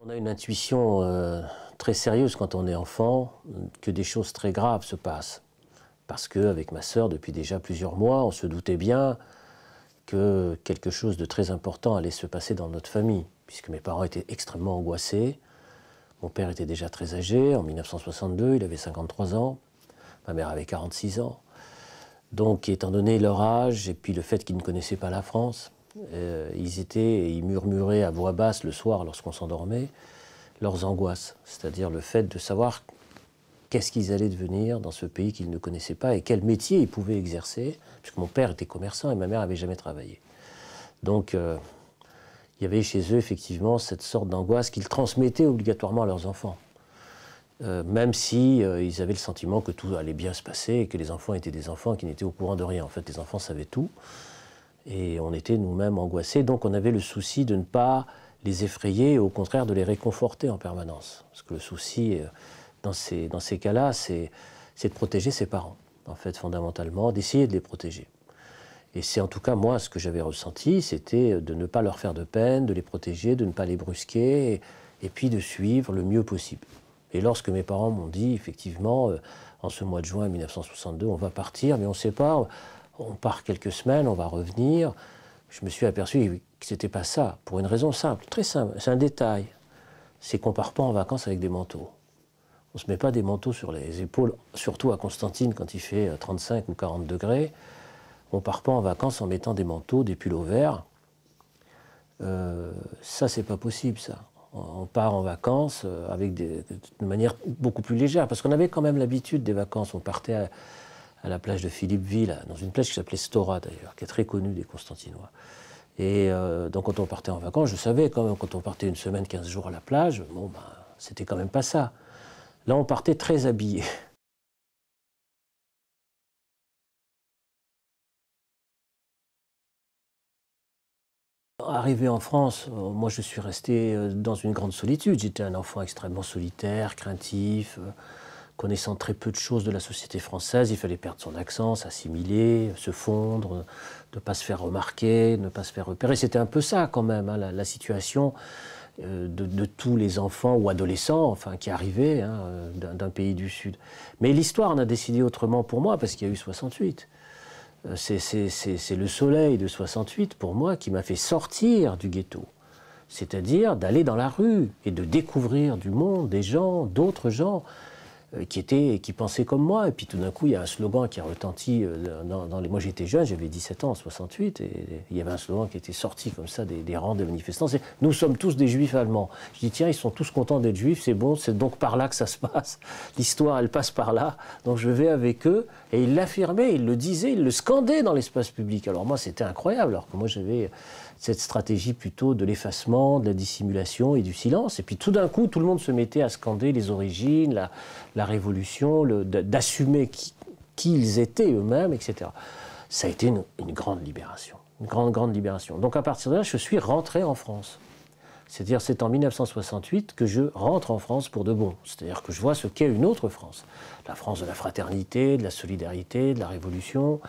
On a une intuition très sérieuse quand on est enfant, que des choses très graves se passent. Parce qu'avec ma sœur, depuis déjà plusieurs mois, on se doutait bien que quelque chose de très important allait se passer dans notre famille, puisque mes parents étaient extrêmement angoissés. Mon père était déjà très âgé, en 1962, il avait 53 ans, ma mère avait 46 ans. Donc, étant donné leur âge et puis le fait qu'ils ne connaissaient pas la France, ils murmuraient à voix basse le soir lorsqu'on s'endormait, leurs angoisses, c'est-à-dire le fait de savoir qu'est-ce qu'ils allaient devenir dans ce pays qu'ils ne connaissaient pas et quel métier ils pouvaient exercer, puisque mon père était commerçant et ma mère n'avait jamais travaillé. Donc, il y avait chez eux effectivement cette sorte d'angoisse qu'ils transmettaient obligatoirement à leurs enfants. Même si ils avaient le sentiment que tout allait bien se passer et que les enfants étaient des enfants qui n'étaient au courant de rien. En fait, les enfants savaient tout et on était nous-mêmes angoissés. Donc on avait le souci de ne pas les effrayer et au contraire de les réconforter en permanence. Parce que le souci dans ces cas-là, c'est de protéger ses parents, en fait, fondamentalement, d'essayer de les protéger. Et c'est en tout cas moi ce que j'avais ressenti, c'était de ne pas leur faire de peine, de les protéger, de ne pas les brusquer et puis de suivre le mieux possible. Et lorsque mes parents m'ont dit, effectivement, en ce mois de juin 1962, on va partir, mais on ne sait pas, on part quelques semaines, on va revenir, je me suis aperçu que ce n'était pas ça, pour une raison simple, très simple, c'est un détail, c'est qu'on ne part pas en vacances avec des manteaux. On ne se met pas des manteaux sur les épaules, surtout à Constantine quand il fait 35 ou 40 degrés, on ne part pas en vacances en mettant des manteaux, des pulls verts. Ça, c'est pas possible, ça. On part en vacances de manière beaucoup plus légère, parce qu'on avait quand même l'habitude des vacances. On partait à la plage de Philippeville, dans une plage qui s'appelait Stora d'ailleurs, qui est très connue des Constantinois. Et donc quand on partait en vacances, je savais quand même, quand on partait une semaine, 15 jours à la plage, bon ben, c'était quand même pas ça. Là, on partait très habillés. Arrivé en France, moi je suis resté dans une grande solitude. J'étais un enfant extrêmement solitaire, craintif, connaissant très peu de choses de la société française. Il fallait perdre son accent, s'assimiler, se fondre, ne pas se faire remarquer, ne pas se faire repérer. C'était un peu ça quand même, hein, la situation de tous les enfants ou adolescents enfin, qui arrivaient hein, d'un pays du Sud. Mais l'histoire en a décidé autrement pour moi parce qu'il y a eu 68. C'est le soleil de 68, pour moi, qui m'a fait sortir du ghetto. C'est-à-dire d'aller dans la rue et de découvrir du monde, des gens, d'autres gens qui pensaient comme moi. Et puis tout d'un coup, il y a un slogan qui a retenti Moi, j'étais jeune, j'avais 17 ans en 68, et il y avait un slogan qui était sorti comme ça des rangs des manifestants. C'est « Nous sommes tous des juifs allemands ». Je dis « Tiens, ils sont tous contents d'être juifs, c'est bon, c'est donc par là que ça se passe. L'histoire, elle passe par là, donc je vais avec eux ». Et il l'affirmait, il le disait, il le scandait dans l'espace public. Alors moi, c'était incroyable, alors que moi, j'avais cette stratégie plutôt de l'effacement, de la dissimulation et du silence. Et puis tout d'un coup, tout le monde se mettait à scander les origines, la révolution, d'assumer qui ils étaient eux-mêmes, etc. Ça a été une grande libération, une grande libération. Donc à partir de là, je suis rentré en France. C'est-à-dire c'est en 1968 que je rentre en France pour de bon. C'est-à-dire que je vois ce qu'est une autre France. La France de la fraternité, de la solidarité, de la révolution,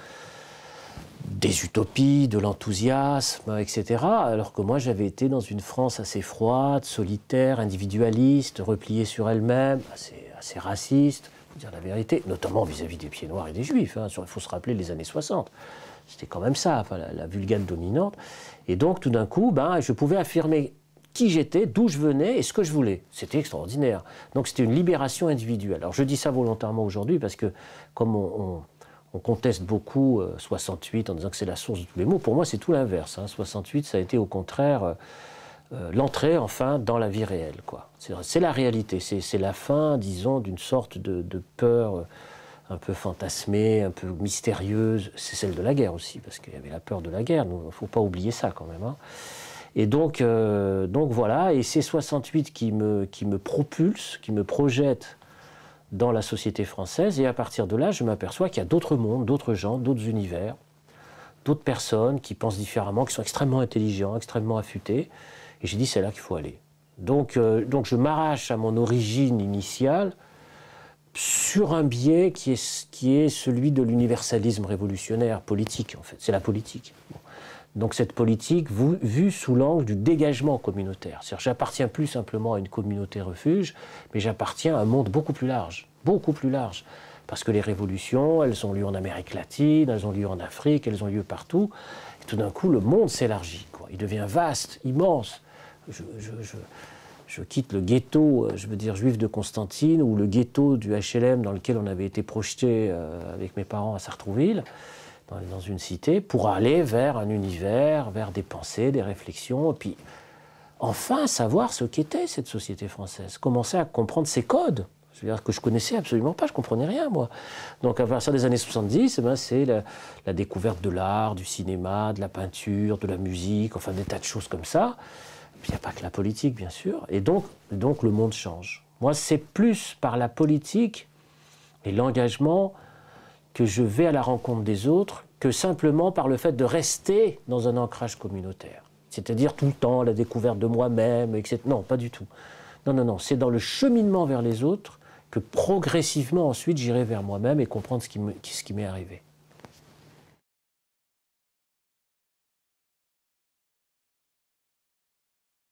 des utopies, de l'enthousiasme, etc. Alors que moi, j'avais été dans une France assez froide, solitaire, individualiste, repliée sur elle-même, assez raciste, pour dire la vérité, notamment vis-à-vis des pieds noirs et des juifs. Hein. Il faut se rappeler les années 60. C'était quand même ça, enfin, la vulgate dominante. Et donc, tout d'un coup, je pouvais affirmer qui j'étais, d'où je venais et ce que je voulais. C'était extraordinaire. Donc, c'était une libération individuelle. Alors, je dis ça volontairement aujourd'hui parce que, comme on conteste beaucoup 68 en disant que c'est la source de tous les maux. Pour moi, c'est tout l'inverse. Hein. 68, ça a été au contraire l'entrée, enfin, dans la vie réelle. C'est la réalité. C'est la fin, disons, d'une sorte de peur un peu fantasmée, un peu mystérieuse. C'est celle de la guerre aussi, parce qu'il y avait la peur de la guerre. Il ne faut pas oublier ça, quand même. Hein. Et donc voilà. Et c'est 68 qui me propulse, qui me projette dans la société française, et à partir de là, je m'aperçois qu'il y a d'autres mondes, d'autres gens, d'autres univers, d'autres personnes qui pensent différemment, qui sont extrêmement intelligents, extrêmement affûtés, et j'ai dit, c'est là qu'il faut aller. Donc je m'arrache à mon origine initiale sur un biais qui est celui de l'universalisme révolutionnaire, politique en fait, c'est la politique. Bon. Donc cette politique vue sous l'angle du dégagement communautaire. C'est-à-dire j'appartiens plus simplement à une communauté refuge, mais j'appartiens à un monde beaucoup plus large. Beaucoup plus large. Parce que les révolutions, elles ont lieu en Amérique latine, elles ont lieu en Afrique, elles ont lieu partout. Et tout d'un coup, le monde s'élargit, quoi. Il devient vaste, immense. Je quitte le ghetto, je veux dire, juif de Constantine, ou le ghetto du HLM dans lequel on avait été projeté avec mes parents à Sartrouville, dans une cité, pour aller vers un univers, vers des pensées, des réflexions, et puis enfin savoir ce qu'était cette société française, commencer à comprendre ses codes. C'est-à-dire que je ne connaissais absolument pas, je ne comprenais rien, moi. Donc à partir des années 70, eh ben, c'est la découverte de l'art, du cinéma, de la peinture, de la musique, enfin des tas de choses comme ça. Puis il n'y a pas que la politique, bien sûr. Et donc le monde change. Moi, c'est plus par la politique et l'engagement que je vais à la rencontre des autres que simplement par le fait de rester dans un ancrage communautaire. C'est-à-dire tout le temps la découverte de moi-même, etc. Non, pas du tout. Non, c'est dans le cheminement vers les autres que progressivement ensuite j'irai vers moi-même et comprendre ce qui m'est arrivé.